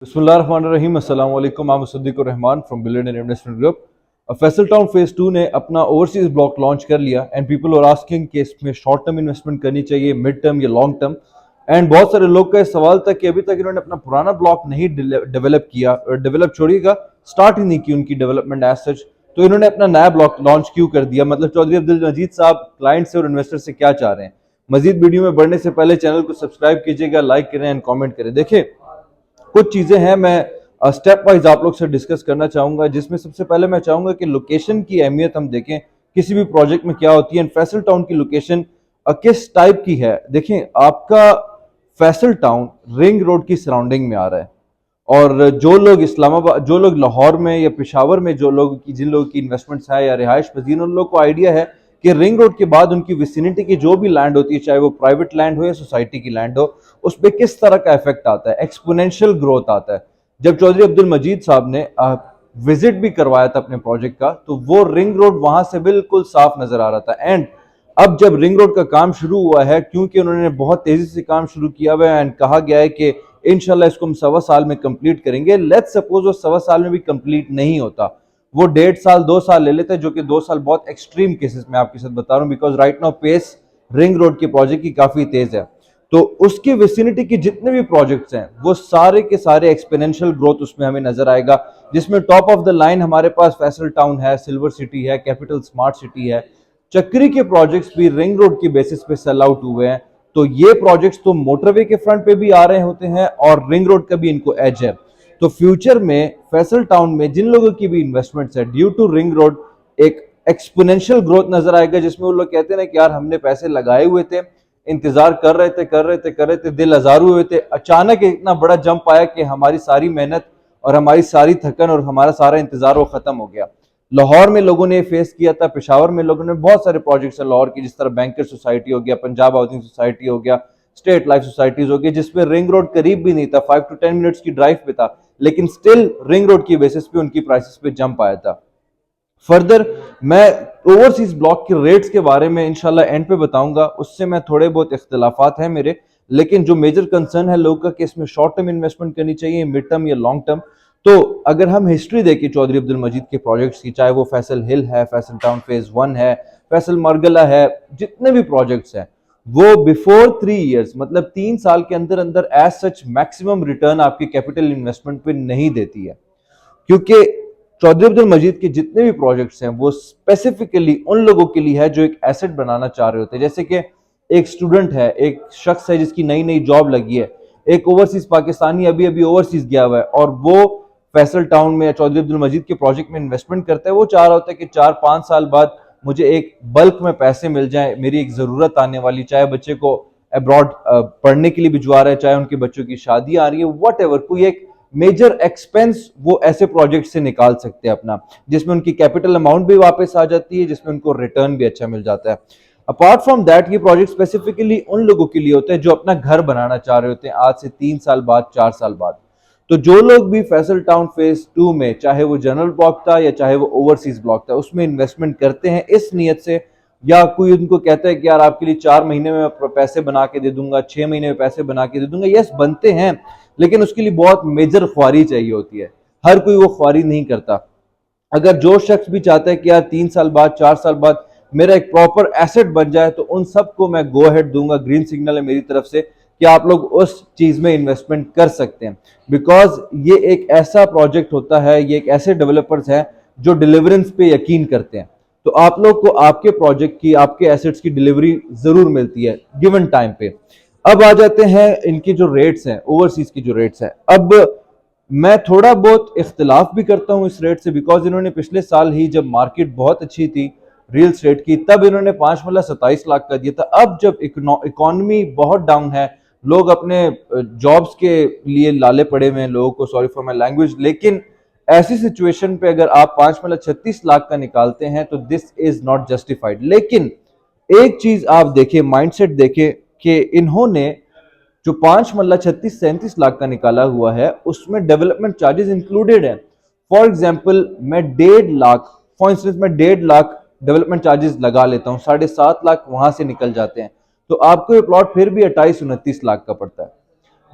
बिस्मिल्लाहिर्रहमानिर्रहीम अस्सलाम वालेकुम। I'm Siddiqur Rahman from Billionaire Investment Group। Faisal town phase 2 ने अपना ओवरसीज ब्लॉक लॉन्च कर लिया एंड पीपल आर आस्किंग कि इसमें शॉर्ट टर्म इन्वेस्टमेंट करनी चाहिए, मिड टर्म या लॉन्ग टर्म। एंड बहुत सारे लोग का इस सवाल था कि अभी तक इन्होंने अपना पुराना ब्लॉक नहीं डेवलप किया, डेवलप छोड़िएगा, स्टार्ट ही नहीं की उनकी डेवलपमेंट एज सच, तो इन्होंने अपना नया ब्लॉक लॉन्च क्यों कर दिया। मतलब चौधरी अब्दुल मजीद साहब क्लाइंट से और इन्वेस्टर से क्या चाह रहे हैं। मजीद वीडियो में बढ़ने से पहले चैनल को सब्सक्राइब कीजिएगा, लाइक करें एंड कॉमेंट करें। देखिए कुछ चीजें हैं मैं स्टेप वाइज आप लोग से डिस्कस करना चाहूंगा, जिसमें सबसे पहले मैं चाहूंगा कि लोकेशन की अहमियत हम देखें किसी भी प्रोजेक्ट में क्या होती है। फैसल टाउन की लोकेशन किस टाइप की है। देखें आपका फैसल टाउन रिंग रोड की सराउंडिंग में आ रहा है, और जो लोग इस्लामाबाद, जो लोग लाहौर में या पेशावर में, जो लोग की जिन लोगों की इन्वेस्टमेंट्स है या रिहाइश पजीर, उन लोगों को आइडिया है कि रिंग रोड के बाद उनकी विसिनिटी की जो भी लैंड होती है, चाहे वो प्राइवेट लैंड हो या सोसाइटी की लैंड हो, उस पर किस तरह का इफेक्ट आता है, एक्सपोनेंशियल ग्रोथ आता है। जब चौधरी अब्दुल मजीद साहब ने विजिट भी करवाया था अपने प्रोजेक्ट का, तो वो रिंग रोड वहां से बिल्कुल साफ नजर आ रहा था। एंड अब जब रिंग रोड का काम शुरू हुआ है, क्योंकि उन्होंने बहुत तेजी से काम शुरू किया हुआ है एंड कहा गया है कि इंशाल्लाह इसको हम 1.25 साल में कंप्लीट करेंगे। लेट्स सपोज वो 1.25 साल में भी कंप्लीट नहीं होता, वो 1.5 साल 2 साल ले लेते हैं, जो कि 2 साल बहुत एक्सट्रीम केसेस में आपके साथ बता रहा हूं, बिकॉज राइट नाउ पेस रिंग रोड के प्रोजेक्ट की काफी तेज है। तो उसकी विसिनिटी के जितने भी प्रोजेक्ट्स हैं वो सारे के सारे एक्सपोनेंशियल ग्रोथ उसमें हमें नजर आएगा, जिसमें टॉप ऑफ द लाइन हमारे पास फैसल टाउन है, सिल्वर सिटी है, कैपिटल स्मार्ट सिटी है। चक्री के प्रोजेक्ट्स भी रिंग रोड की बेसिस पे सेल आउट हुए हैं। तो ये प्रोजेक्ट्स तो मोटरवे के फ्रंट पे भी आ रहे होते हैं और रिंग रोड का भी इनको एज है। तो फ्यूचर में फैसल टाउन में जिन लोगों की भी इन्वेस्टमेंट्स है, ड्यू टू रिंग रोड एक एक्सपोनेंशियल ग्रोथ नजर आएगा, जिसमें वो लोग कहते हैं ना कि यार हमने पैसे लगाए हुए थे, इंतजार कर रहे थे, दिल आजार हुए थे, अचानक इतना बड़ा जंप आया कि हमारी सारी मेहनत और हमारी सारी थकन और हमारा सारा इंतजार वो खत्म हो गया। लाहौर में लोगों ने फेस किया था, पेशावर में लोगों ने, बहुत सारे प्रोजेक्ट्स हैं लाहौर की, जिस तरह बैंकर सोसाइटी हो गया, पंजाब हाउसिंग सोसाइटी हो गया, स्टेट लाइफ सोसाइटीज हो गई, जिसपे रिंग रोड करीब भी नहीं था, 5 to 10 मिनट्स की ड्राइव पे था, लेकिन स्टिल रिंग रोड की बेसिस पे उनकी प्राइसेस पे जंप आया था। फर्दर मैं ओवरसीज ब्लॉक के रेट्स के बारे में इंशाल्लाह एंड पे बताऊंगा, उससे मैं थोड़े बहुत इख्तिलाफात हैं मेरे, लेकिन जो मेजर कंसर्न है लोगों का कि इसमें शॉर्ट टर्म इन्वेस्टमेंट करनी चाहिए, मिड टर्म या लॉन्ग टर्म। तो अगर हम हिस्ट्री देखें चौधरी अब्दुल मजीद के प्रोजेक्ट्स की, चाहे वो फैसल हिल है, फैसल टाउन फेज 1 है, फैसल मरगला है, जितने भी प्रोजेक्ट्स हैं वो बिफोर 3 इयर्स, मतलब 3 साल के अंदर अंदर एज सच मैक्सिमम रिटर्न आपके कैपिटल इन्वेस्टमेंट पे नहीं देती है। क्योंकि चौधरी अब्दुल मजीद के जितने भी प्रोजेक्ट्स हैं वो स्पेसिफिकली उन लोगों के लिए है जो एक एसेट बनाना चाह रहे होते हैं। जैसे कि एक स्टूडेंट है, एक शख्स है जिसकी नई नई जॉब लगी है, एक ओवरसीज पाकिस्तानी अभी अभी ओवरसीज गया हुआ है और वो फैसल टाउन में चौधरी अब्दुल मजीद के प्रोजेक्ट में इन्वेस्टमेंट करता है। वो चाह रहा होता है कि 4-5 साल बाद मुझे एक बल्क में पैसे मिल जाए, मेरी एक जरूरत आने वाली, चाहे बच्चे को अब्रॉड पढ़ने के लिए भिजवा रहा है, चाहे उनके बच्चों की शादी आ रही है, वट एवर, कोई एक मेजर एक्सपेंस वो ऐसे प्रोजेक्ट से निकाल सकते हैं अपना, जिसमें उनकी कैपिटल अमाउंट भी वापस आ जाती है, जिसमें उनको रिटर्न भी अच्छा मिल जाता है। अपार्ट फ्रॉम दैट ये प्रोजेक्ट स्पेसिफिकली उन लोगों के लिए होते हैं जो अपना घर बनाना चाह रहे होते हैं आज से 3 साल बाद, 4 साल बाद। तो जो लोग भी फैसल टाउन फेज 2 में, चाहे वो जनरल ब्लॉक था या चाहे वो ओवरसीज ब्लॉक था, उसमें इन्वेस्टमेंट करते हैं इस नीयत से, या कोई उनको कहता है कि यार आपके लिए 4 महीने में पैसे बना के दे दूंगा, 6 महीने में पैसे बना के दे दूंगा, यस बनते हैं, लेकिन उसके लिए बहुत मेजर ख्वारी चाहिए होती है। हर कोई वो ख्वारी नहीं करता। अगर जो शख्स भी चाहता है कि यार 3 साल बाद, 4 साल बाद मेरा एक प्रॉपर एसेट बन जाए, तो उन सबको मैं गो अहेड दूंगा, ग्रीन सिग्नल है मेरी तरफ से कि आप लोग उस चीज में इन्वेस्टमेंट कर सकते हैं। बिकॉज ये एक ऐसा प्रोजेक्ट होता है, ये एक ऐसे डेवलपर्स हैं जो डिलीवरेंस पे यकीन करते हैं। तो आप लोग को आपके प्रोजेक्ट की, आपके एसेट्स की डिलीवरी जरूर मिलती है गिवन टाइम पे। अब आ जाते हैं इनकी जो रेट्स हैं, ओवरसीज की जो रेट्स हैं। अब मैं थोड़ा बहुत इख्तिलाफ भी करता हूं इस रेट से, बिकॉज इन्होंने पिछले साल ही जब मार्केट बहुत अच्छी थी रियल स्टेट की, तब इन्होंने 5 मतलब 27 लाख का दिया था। अब जब इकोनॉमी बहुत डाउन है, लोग अपने जॉब्स के लिए लाले पड़े हुए हैं, लोगों को, सॉरी फॉर माई लैंग्वेज, लेकिन ऐसी सिचुएशन पे अगर आप 5 मतलब 36 लाख का निकालते हैं तो दिस इज नॉट जस्टिफाइड। लेकिन एक चीज आप देखिए, माइंडसेट देखिए कि इन्होंने जो 5 मतलब 36-37 लाख का निकाला हुआ है उसमें डेवलपमेंट चार्जेस इंक्लूडेड है। फॉर एग्जाम्पल मैं 1.5 लाख, फॉर इंस्टेंस मैं 1.5 लाख डेवलपमेंट चार्जेस लगा लेता हूँ, 7.5 लाख वहां से निकल जाते हैं, तो आपको ये प्लॉट फिर भी 28-29 लाख का पड़ता है।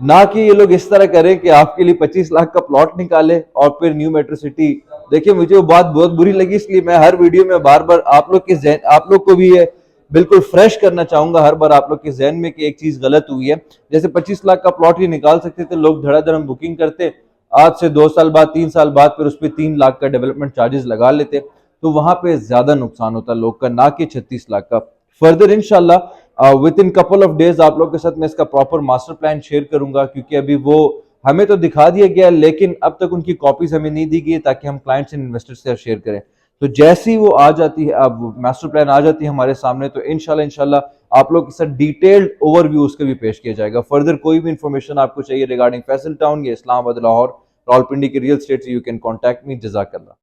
ना कि ये लोग इस तरह करें कि आपके लिए 25 लाख का प्लॉट निकाले और फिर न्यू मेट्रो सिटी। देखिए मुझे वो बात बहुत बुरी लगी, इसलिए मैं हर वीडियो में बार बार आप लोग के जहन, आप लोग को भी ये बिल्कुल फ्रेश करना चाहूंगा हर बार आप लोग के जहन में कि एक चीज गलत हुई है। जैसे 25 लाख का प्लॉट ही निकाल सकते थे लोग, धड़ाधड़ बुकिंग करते, आज से 2 साल बाद 3 साल बाद फिर उस पर 3 लाख का डेवलपमेंट चार्जेस लगा लेते, तो वहां पे ज्यादा नुकसान होता लोग का, ना कि 36 लाख का। फर्दर इंशाल्लाह with in couple of days आप लोग के साथ मैं इसका प्रॉपर मास्टर प्लान शेयर करूंगा, क्योंकि अभी वो हमें तो दिखा दिया गया लेकिन अब तक उनकी कॉपीज हमें नहीं दी गई ताकि हम क्लाइंट्स एंड इन्वेस्टर्स से शेयर करें। तो जैसे ही वो आ जाती है, अब मास्टर प्लान आ जाती है हमारे सामने, तो इंशाल्लाह इंशाल्लाह आप लोग के साथ डिटेल्ड ओवरव्यू उसके भी पेश किया जाएगा। फर्दर कोई भी इंफॉर्मेशन आपको चाहिए रिगार्डिंग फैसल टाउन या इस्लामाबाद, लाहौर, रावलपिंडी की रियल स्टेट से, यू कैन कॉन्टैक्ट मी। जज़ाकल्लाह।